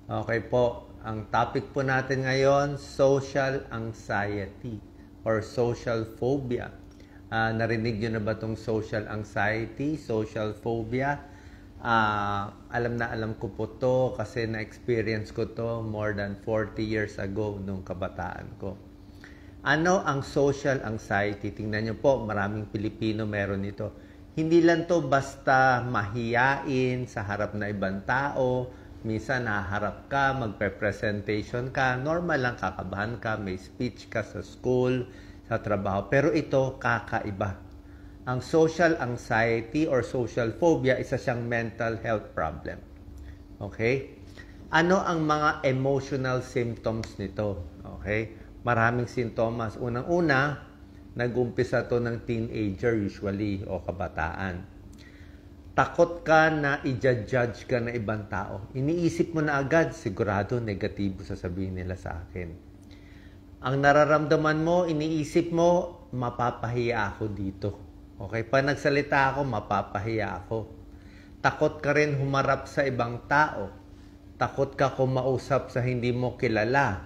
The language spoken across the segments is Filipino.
Okay po, ang topic po natin ngayon, social anxiety or social phobia. Narinig nyo na ba itong social anxiety, social phobia? Alam na alam ko po to kasi na-experience ko to more than 40 years ago nung kabataan ko. Ano ang social anxiety? Tingnan nyo po, maraming Pilipino meron ito. Hindi lang to basta mahiyain sa harap na ibang tao. Minsan naharap ka, magpe-presentation ka, normal lang, kakabahan ka, may speech ka sa school, sa trabaho. Pero ito, kakaiba. Ang social anxiety or social phobia, isa siyang mental health problem. Okay? Ano ang mga emotional symptoms nito? Okay? Maraming sintomas. Unang-una, nag-umpisa to ng teenager usually o kabataan. Takot ka na i-judge ka na ibang tao. Iniisip mo na agad, sigurado negatibo sasabihin nila sa akin. Ang nararamdaman mo, iniisip mo, mapapahiya ako dito. Okay, pag nagsalita ako, mapapahiya ako. Takot ka rin humarap sa ibang tao. Takot ka kumausap sa hindi mo kilala.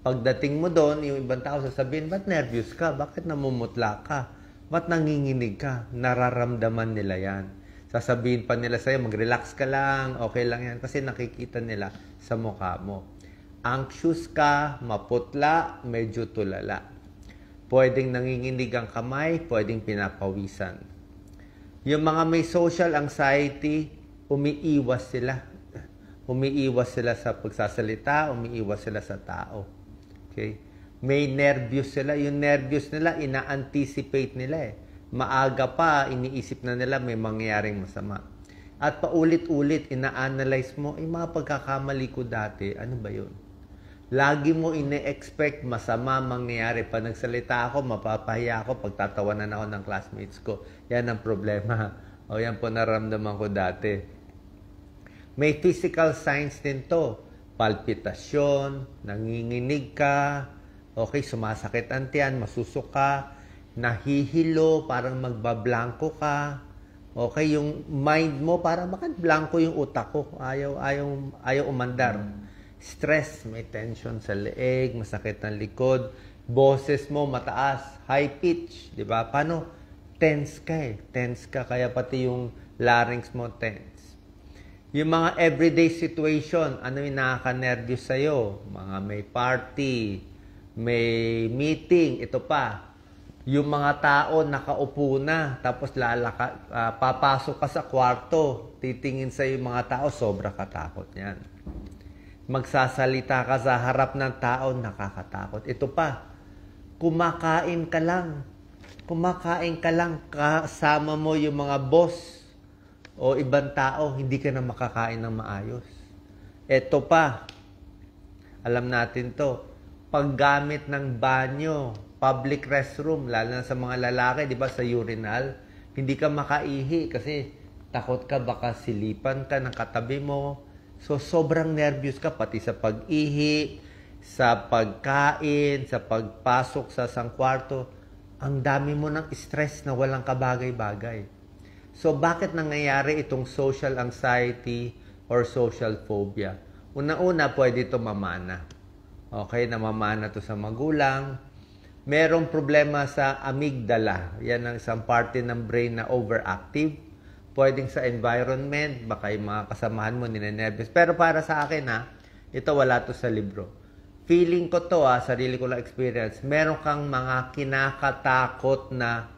Pagdating mo doon, yung ibang tao sasabihin, ba't nervous ka? Bakit namumutla ka? Ba't nanginginig ka? Nararamdaman nila yan. Sasabihin pa nila sa'yo, mag-relax ka lang, okay lang yan. Kasi nakikita nila sa mukha mo. Anxious ka, maputla, medyo tulala. Pwedeng nanginginig ang kamay, pwedeng pinapawisan. Yung mga may social anxiety, umiiwas sila. Umiiwas sila sa pagsasalita, umiiwas sila sa tao. Okay? May nervyos sila. Yung nervyos nila, ina-anticipate nila eh. Maaga pa, iniisip na nila may mangyayaring masama. At paulit-ulit, ina-analyze mo, mga pagkakamali ko dati, ano ba yun? Lagi mo ine-expect masama mangyayari. Pag nagsalita ako, mapapahiya ako, pagtatawanan ako ng classmates ko. Yan ang problema. O yan po naramdaman ko dati. May physical signs din to. Palpitasyon, nanginginig ka, okay, sumasakit ang tiyan, masusuka, nahihilo, parang magbablanko ka. Okay, yung mind mo, parang bakit blanko yung utak ko? Ayaw umandar. Stress, may tension sa leeg, masakit ng likod. Boses mo mataas, high pitch, di ba? Paano? Tense ka eh. Tense ka, kaya pati yung larynx mo tense. Yung mga everyday situation, ano yung nakaka-nervous sa'yo? Mga may party, may meeting, ito pa. Yung mga tao nakaupo na, tapos papasok ka sa kwarto, titingin sa yung mga tao, sobra katakot yan. Magsasalita ka sa harap ng tao, nakakatakot. Ito pa, kumakain ka lang. Kumakain ka lang, kasama mo yung mga boss o ibang tao, hindi ka na makakain ng maayos. Ito pa, alam natin to, paggamit ng banyo, public restroom, lalo na sa mga lalaki, di ba, sa urinal, hindi ka makaihi kasi takot ka, baka silipan ka ng katabi mo. So, sobrang nervous ka, pati sa pag-ihi, sa pagkain, sa pagpasok sa sangkwarto. Ang dami mo ng stress na walang kabagay-bagay. So, bakit nangyayari itong social anxiety or social phobia? Una-una, pwede ito mamana. Okay, namamana to sa magulang. Merong problema sa amygdala. Yan ang isang parte ng brain na overactive. Pwedeng sa environment, baka yung mga kasamahan mo ninenervous. Pero para sa akin ito wala to sa libro. Feeling ko to sarili ko lang experience. Meron kang mga kinakatakot na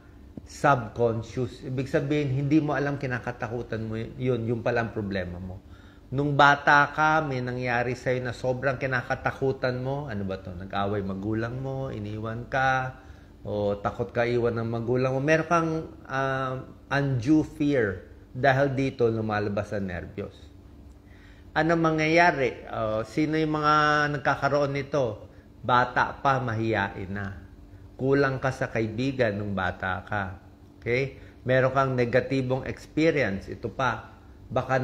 subconscious. Ibig sabihin, hindi mo alam kinakatakutan mo yun. Yung palang problema mo. Nung bata ka, may nangyari sa'yo na sobrang kinakatakutan mo. Ano ba to? Nag-away magulang mo, iniwan ka, o takot ka iwan ng magulang mo. Meron kang undue fear. Dahil dito, lumalabas ang nervyos. Ano mangyayari? Sino yung mga nagkakaroon nito? Bata pa, mahiyain na. Kulang ka sa kaibigan nung bata ka. Okay? Meron kang negatibong experience. Ito pa, baka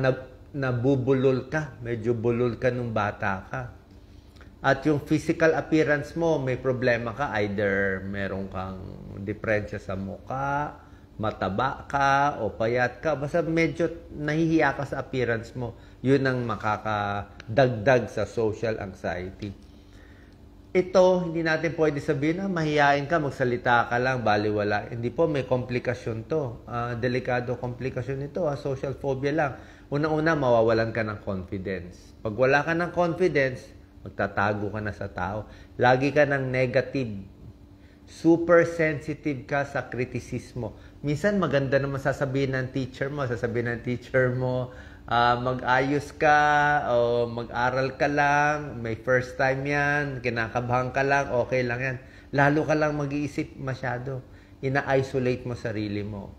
nabubulol ka. Medyo bulol ka nung bata ka. At yung physical appearance mo, may problema ka. Either meron kang diferensya sa mukha, mataba ka o payat ka, basta medyo nahihiya ka sa appearance mo, yun ang makakadagdag sa social anxiety. Ito, hindi natin pwede sabihin na mahihain ka, magsalita ka lang, baliwala. Hindi po, may komplikasyon to. Delikado komplikasyon ito, social phobia lang. Unang-una, mawawalan ka ng confidence. Pag wala ka ng confidence, magtatago ka na sa tao. Lagi ka ng negative. Super sensitive ka sa kritisismo. Minsan, maganda naman sasabihin ng teacher mo, mag-ayos ka o mag-aral ka lang, may first time yan, kinakabahan ka lang, okay lang yan. Lalo ka lang mag-iisip masyado. Ina-isolate mo sarili mo.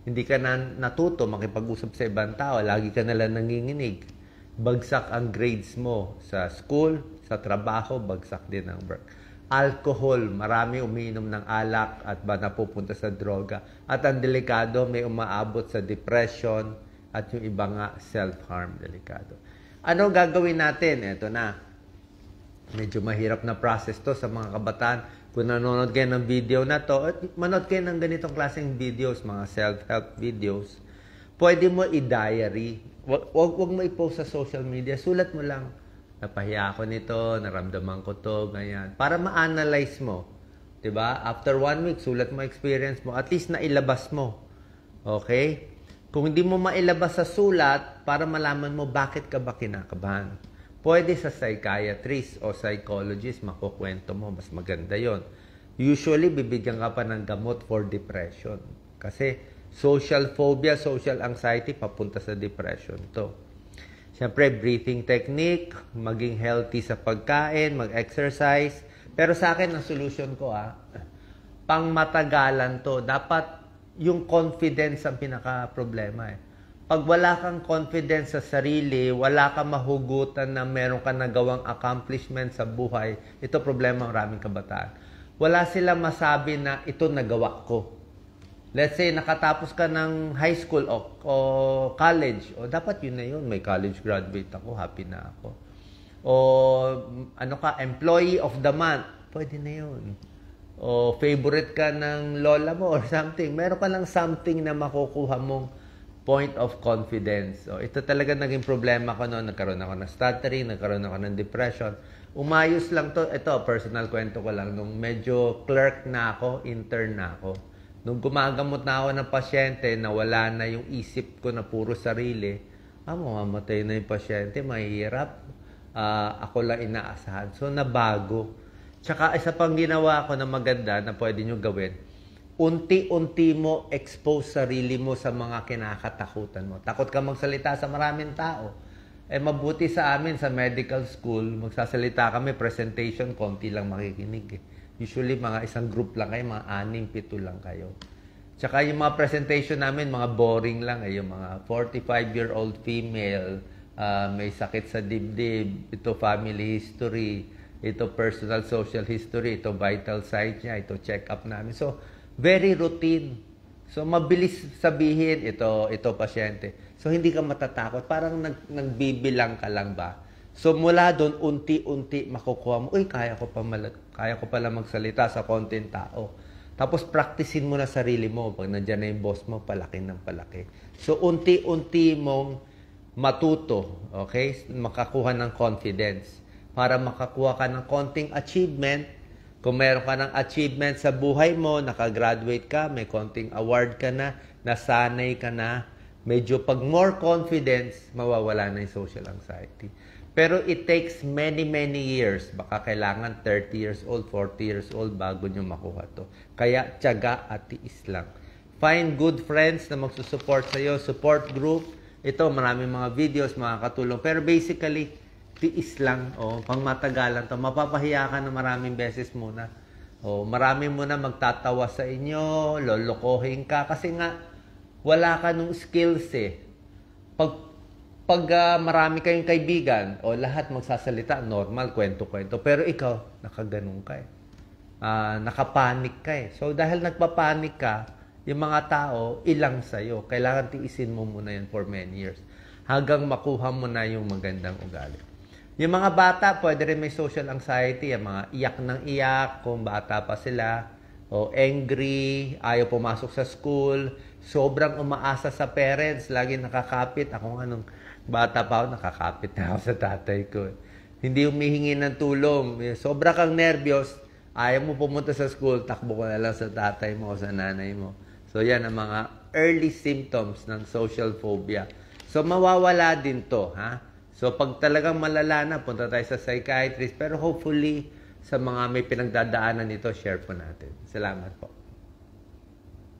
Hindi ka na natuto makipag-usap sa ibang tao, lagi ka nalang nanginginig. Bagsak ang grades mo sa school, sa trabaho, bagsak din ang work. Alcohol, marami umiinom ng alak at ba napupunta sa droga. At ang delikado, may umaabot sa depression, at yung iba nga, self-harm, delikado. Ano gagawin natin? Ito na. Medyo mahirap na process to sa mga kabataan. Kung nanonood kayo ng video na to, at manood kayo ng ganitong klaseng videos, mga self-help videos, pwede mo i-diary. Huwag mo i-post sa social media. Sulat mo lang. Napahiya ako nito, naramdaman ko to, ganyan. Para ma-analyze mo. Diba? After 1 week, sulat mo experience mo. At least nailabas mo. Okay? Kung hindi mo mailabas sa sulat, para malaman mo bakit ka ba kinakabahan. Pwede sa psychiatrist o psychologist, makukwento mo, mas maganda yon. Usually, bibigyan ka pa ng gamot for depression. Kasi social phobia, social anxiety, papunta sa depression to. Siyempre, breathing technique, maging healthy sa pagkain, mag-exercise. Pero sa akin, ang solution ko, pang matagalan to. Dapat yung confidence ang pinaka-problema Pag wala kang confidence sa sarili, wala kang mahugutan na meron ka nagawang accomplishment sa buhay, ito problema ng maraming kabataan. Wala sila masabi na ito nagawa ko. Let's say, nakatapos ka ng high school o college, o dapat yun na yun, may college graduate ako, happy na ako. O employee of the month, pwede na yun. O favorite ka ng lola mo or something, meron ka lang something na makukuha mong point of confidence. So, ito talaga naging problema ko noon. Nagkaroon ako ng stuttering, nagkaroon ako ng depression. Umayos lang to. Ito, personal kwento ko lang. Nung medyo clerk na ako, intern na ako. Nung gumagamot na ako ng pasyente, nawala na yung isip ko na puro sarili, mamamatay na yung pasyente, mahirap. Ako lang inaasahan. So, nabago. Tsaka isa pang ginawa ko na maganda na pwede nyo gawin, unti-unti mo expose sarili mo sa mga kinakatakutan mo. Takot ka magsalita sa maraming tao. Mabuti sa amin sa medical school, magsasalita kami, presentation, konti lang makikinig. Usually, mga isang group lang kayo, mga 6, 7 lang kayo. Tsaka yung mga presentation namin, mga boring lang. Yung mga 45-year-old female, may sakit sa dibdib, ito family history, ito personal social history, ito vital signs niya, ito check-up namin. So, very routine. So, mabilis sabihin, ito pasyente. So, hindi ka matatakot. Parang nagbibilang ka lang ba? So, mula doon, unti-unti makukuha mo, kaya ko pala magsalita sa konting tao. Tapos, practicein mo na sarili mo. Pag nandiyan na yung boss mo, palaki ng palaki. So, unti-unti mong matuto, okay? Makakuha ng confidence. Para makakuha ka ng konting achievement. Kung meron ka ng achievement sa buhay mo, nakagraduate ka, may konting award ka na, nasanay ka na, medyo pag more confidence, mawawala na yung social anxiety. Pero it takes many, many years. Baka kailangan 30 years old, 40 years old bago nyo makuha to. Kaya tiyaga at tiis lang. Find good friends na magsusupport sa'yo, support group. Ito, maraming mga videos, makakatulong. Pero basically, tiis lang, pang matagalan to. Mapapahiya ka na maraming beses muna. Marami muna magtatawa sa inyo, lolokohin ka. Kasi nga, wala ka nung skills Pag marami kayong kaibigan, lahat magsasalita, normal, kwento-kwento. Pero ikaw, nakaganong ka nakapanik ka So, dahil nagpapanik ka, yung mga tao, ilang sa'yo. Kailangan tiisin mo muna yan for many years. Hanggang makuha mo na yung magandang ugali. Yung mga bata, pwede rin may social anxiety. Yung mga iyak ng iyak, kung bata pa sila. o angry, ayaw pumasok sa school, sobrang umaasa sa parents, lagi nakakapit. Ako nga nung bata pa ako, nakakapit na ako sa tatay ko. Hindi humihingi ng tulong. Sobra kang nervyos, ayaw mo pumunta sa school, takbo ka na lang sa tatay mo o sa nanay mo. So yan ang mga early symptoms ng social phobia. So mawawala din to, ha? So pag talagang malala na, punta tayo sa psychiatrist. Pero hopefully, sa mga may pinagdadaanan nito, share po natin. Salamat po.